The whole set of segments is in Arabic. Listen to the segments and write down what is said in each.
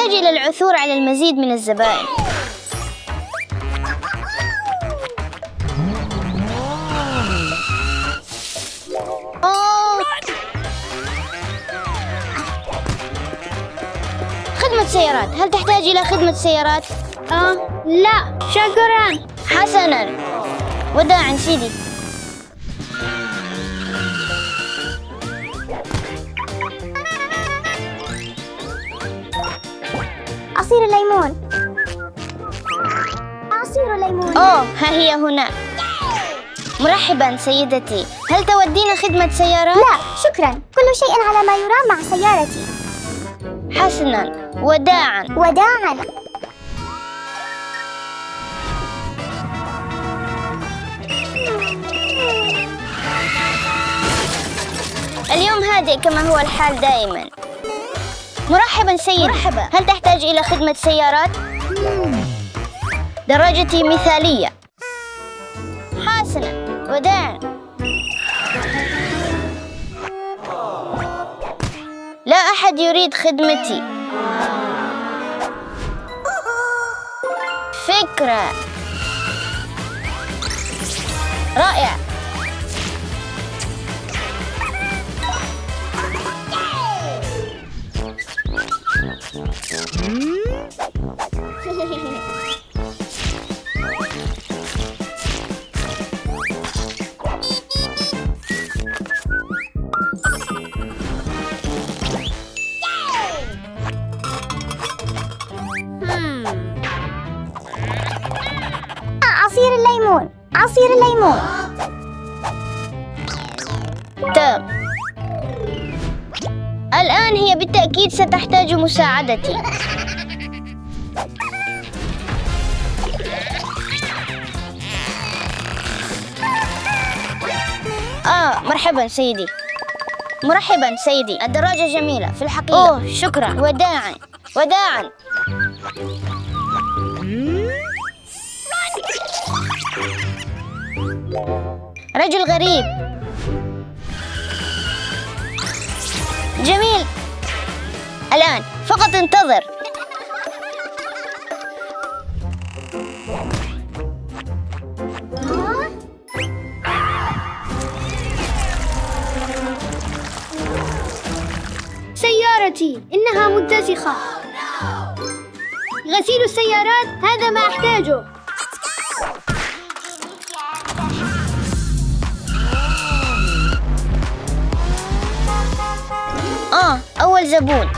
أحتاج إلى العثور على المزيد من الزبائن. خدمة سيارات، هل تحتاج إلى خدمة سيارات؟ لا شكراً. حسناً، وداعاً سيدي. عصير الليمون. عصير الليمون. ها هي هنا. مرحباً سيدتي، هل تودين خدمة سيارة؟ لا شكراً، كل شيء على ما يرام مع سيارتي. حسناً، وداعاً. وداعاً. اليوم هادئ كما هو الحال دائماً. مرحباً سيدي، مرحبا. هل تحتاج إلى خدمة سيارات؟ دراجتي مثالية. حسناً، وداعاً. لا أحد يريد خدمتي. فكرة رائع. عصير الليمون. عصير الليمون. تمام. الآن هي بالتأكيد ستحتاج مساعدتي. مرحبا سيدي. مرحبا سيدي، الدراجة جميلة في الحقيقة. شكرا، وداعا وداعا. رجل غريب. جميل. الآن فقط انتظر. سيارتي إنها متسخة. غسيل السيارات هذا ما أحتاجه. أول زبون.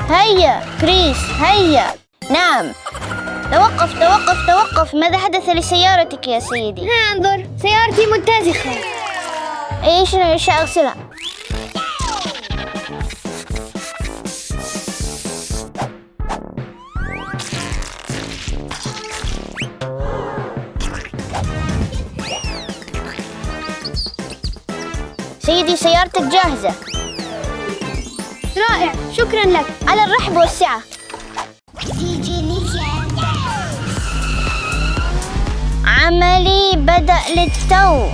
هيا كريس، هيا. نعم. توقف توقف توقف، ماذا حدث لسيارتك يا سيدي؟ انظر، سيارتي متسخة. إيش أغسلها؟ سيدي سيارتك جاهزة. رائع، شكرا لك. على الرحب والسعة. عملي بدأ للتو.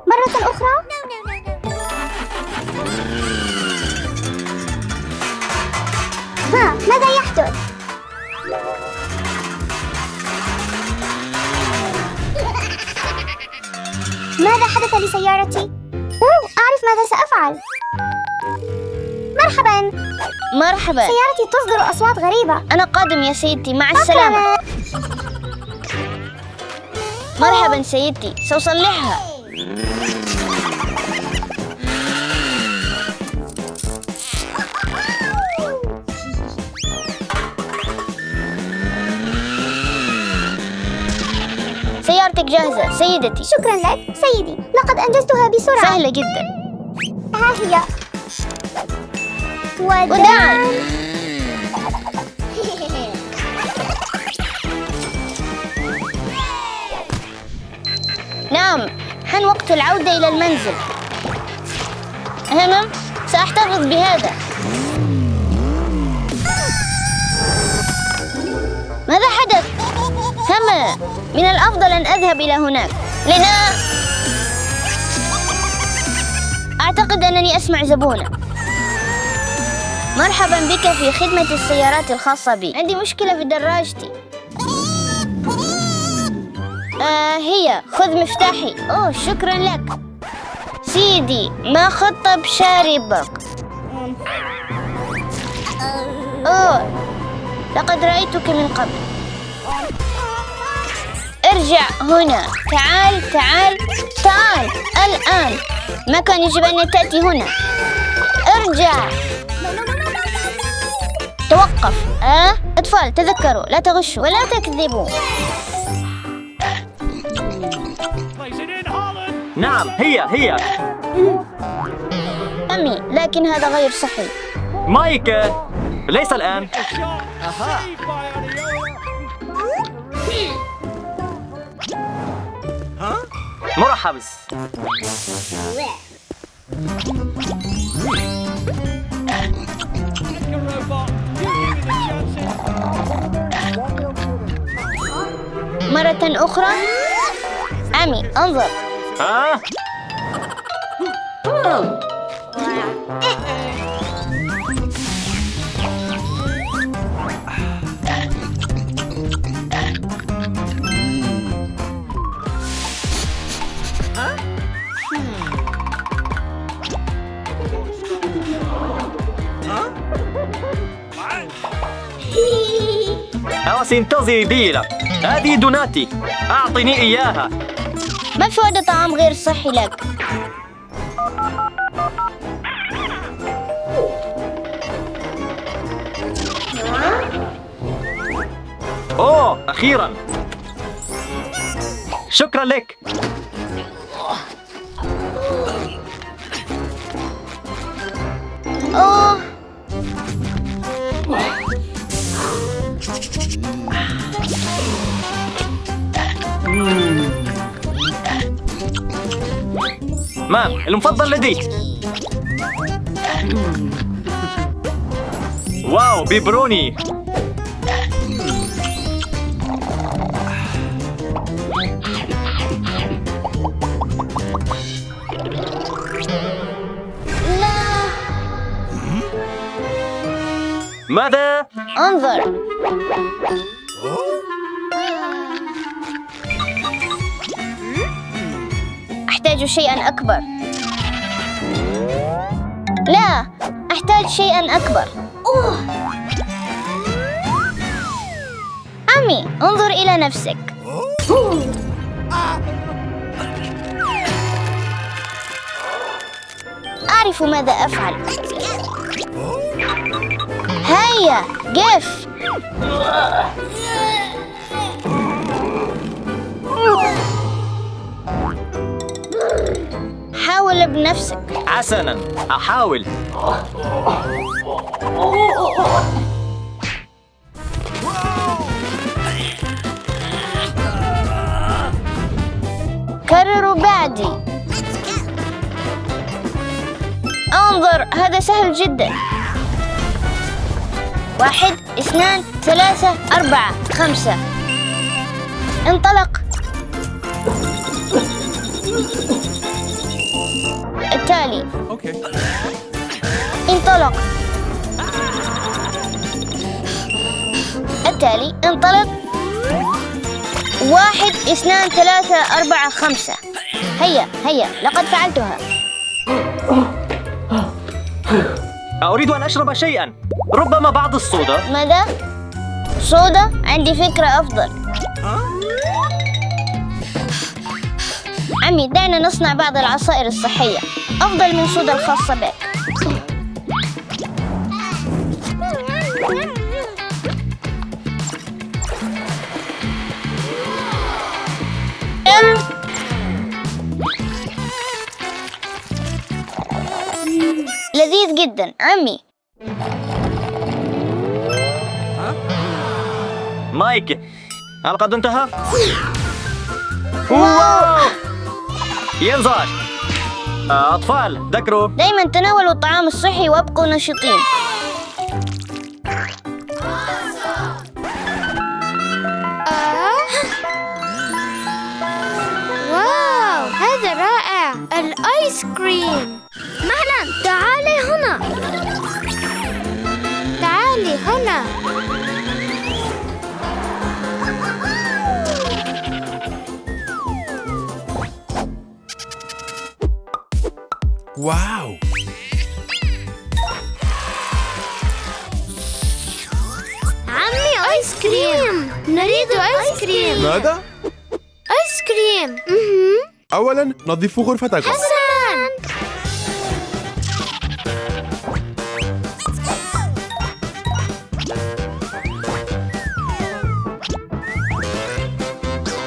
مرة أخرى. ماذا يحدث؟ ماذا حدث لسيارتي؟ أعرف ماذا سأفعل. مرحباً. مرحباً. سيارتي تصدر أصوات غريبة. أنا قادم يا سيدتي، مع السلامة. مرحباً سيدتي، سأصلحها. سيارتك جاهزة سيدتي. شكرا لك سيدي، لقد أنجزتها بسرعة. سهلة جدا. ها هي. وداعا. نعم، حان وقت العودة إلى المنزل. سأحتفظ بهذا. ماذا حدث؟ من الأفضل أن أذهب إلى هناك. أعتقد أعتقد أنني أسمع زبونة. مرحبا بك في خدمة السيارات الخاصة بي. عندي مشكلة في دراجتي. هي خذ مفتاحي. أوه شكرا لك سيدي. ما خطب شاربك؟ أوه لقد رأيتك من قبل. ارجع هنا. تعال تعال تعال الآن. ما كان يجب أن تأتي هنا. ارجع. توقف. أطفال تذكروا لا تغشوا ولا تكذبوا. نعم هي أمي لكن هذا غير صحي. مايك ليس الآن. مرحبا. مرة أخرى. أمي انظر. سينتظري ديلا. هذه دوناتي. أعطني إياها. ما في هذا طعام غير صحي لك. أوه أخيراً. شكراً لك. أوه مام المفضل لدي. واو بيبروني. لا. ماذا؟ انظر. أحتاج شيئاً أكبر. لا أحتاج شيئاً أكبر. أمي انظر إلى نفسك. أعرف ماذا أفعل. هيا قف. حاول بنفسك. حسناً أحاول. كرروا بعدي. انظر هذا سهل جدا. 1 2 3 4 5. انطلق. التالي. انطلق. التالي انطلق. 1 2 3 4 5. هيا لقد فعلتها. أريد أن أشرب شيئاً. ربما بعض الصودا. ماذا؟ صودا؟ عندي فكرة أفضل. عمي دعنا نصنع بعض العصائر الصحية أفضل من صودا الخاصة بك. لذيذ جدا عمي. مايك هل قد انتهى؟ واو ينزل. أطفال ذكروا دايما تناولوا الطعام الصحي وابقوا نشيطين. واو هذا رائع. الآيس كريم. مهلا هنا. واو. عمي آيس كريم. نريد آيس كريم. ماذا؟ آيس كريم. أولاً نظفوا غرفتكم. حسناً.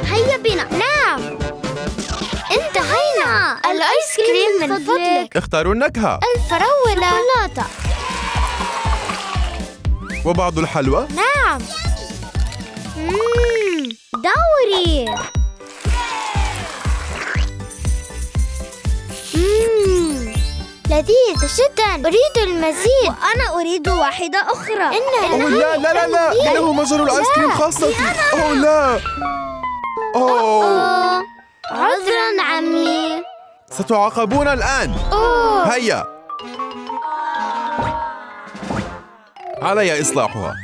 هيا بنا. نعم. انتهينا. الآيس كريم من فضلك. اختاروا النكهة الفراولة. شوكولاتة. وبعض الحلوى. نعم. دوري. لذيذ جدا. أريد المزيد. وأنا أريد واحدة أخرى. أوه لا لا لا لا، إنه مجر الآيس كريم خاصتي. أوه لا. أوه. عذرا عمي. ستعاقبون الآن. هيا. علي إصلاحها.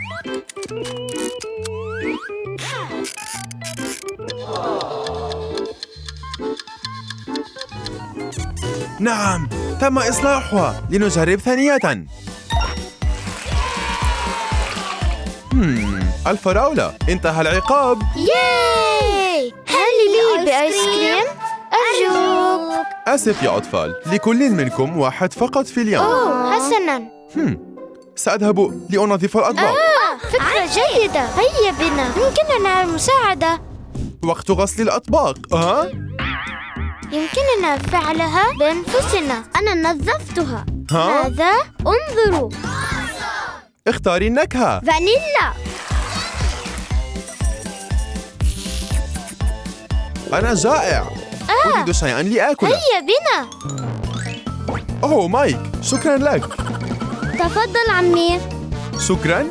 نعم، تم إصلاحها. لنجرب ثانية. الفراولة. انتهى العقاب. ياي. هل لي بآيس كريم؟ أرجوك. آسف يا أطفال، لكل منكم واحد فقط في اليوم. حسناً. سأذهب لأنظف الأطباق. فكرة جيدة. هيا بنا. يمكننا المساعدة. وقت غسل الأطباق. يمكننا فعلها بأنفسنا. أنا نظفتها. ها؟ هذا. انظروا. اختاري النكهة. فانيلا. أنا جائع. أريد شيئاً لآكل. هيا بنا. أوه مايك، شكراً لك. تفضل عمي. شكراً.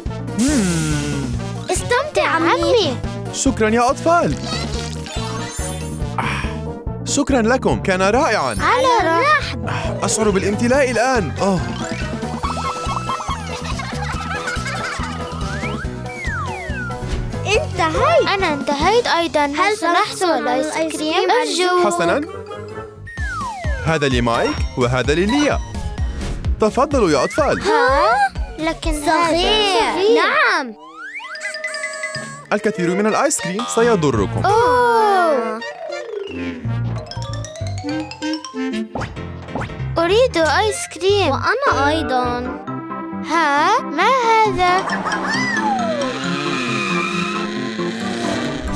استمتع عمي. شكراً يا أطفال. شكراً لكم، كان رائعاً. على الرحب. أشعر بالامتلاء الآن. انتهيت. أنا انتهيت أيضاً. هل سنحصل على الآيس كريم؟ أرجو. حسناً. هذا لمايك وهذا لليا. تفضلوا يا أطفال. لكن صغير. نعم. الكثير من الآيس كريم سيضركم. أريد آيس كريم. وأنا أيضاً. ما هذا؟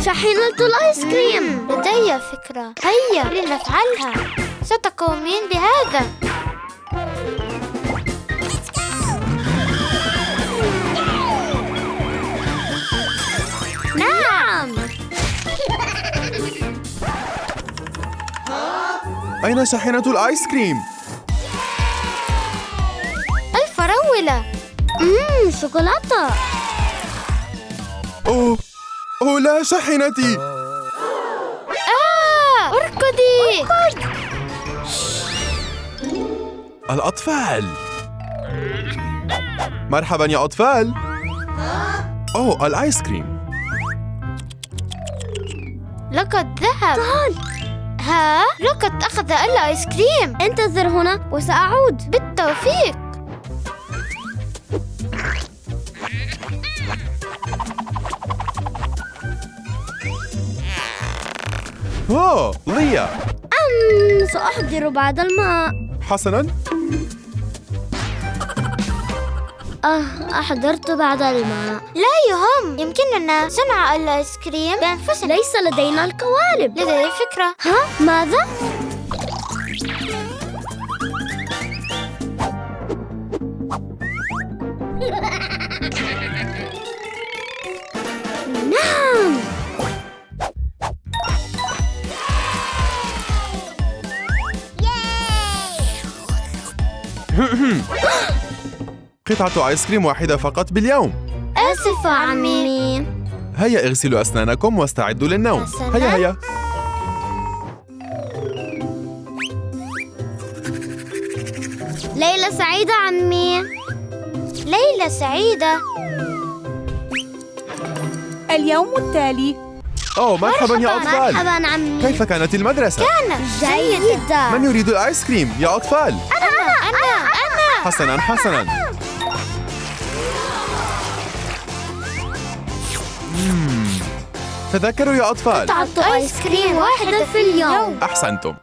شاحنة الآيس كريم. لدي فكرة. هيا لنفعلها. ستقومين بهذا. نعم. أين شاحنة الآيس كريم؟ الفراولة. شوكولاتة. أوه لا، شاحنتي. اركضي. الأطفال. مرحبا يا أطفال. أوه الآيس كريم. لقد ذهب. لقد أخذ الآيس كريم. انتظر هنا وسأعود. بالتوفيق. ليا. سأحضر بعض الماء. حسناً. أحضرت بعض الماء. لا يهم. يمكننا صنع الآيس كريم بأنفسنا. ليس لدينا القوالب. لدي فكرة. ماذا؟ نعم. قطعة آيس كريم واحدة فقط باليوم. آسفة عمي. هيا اغسلوا أسنانكم واستعدوا للنوم. حسناً. هيا. ليلة سعيدة عمي. ليلة سعيدة. اليوم التالي. أوه مرحبا يا أطفال. مرحبا عمي. كيف كانت المدرسة؟ كانت جيدة. من يريد الآيس كريم يا أطفال؟ أنا. حسنا حسنا. تذكروا يا أطفال. تعطوا آيس كريم واحدة في اليوم. أحسنتم.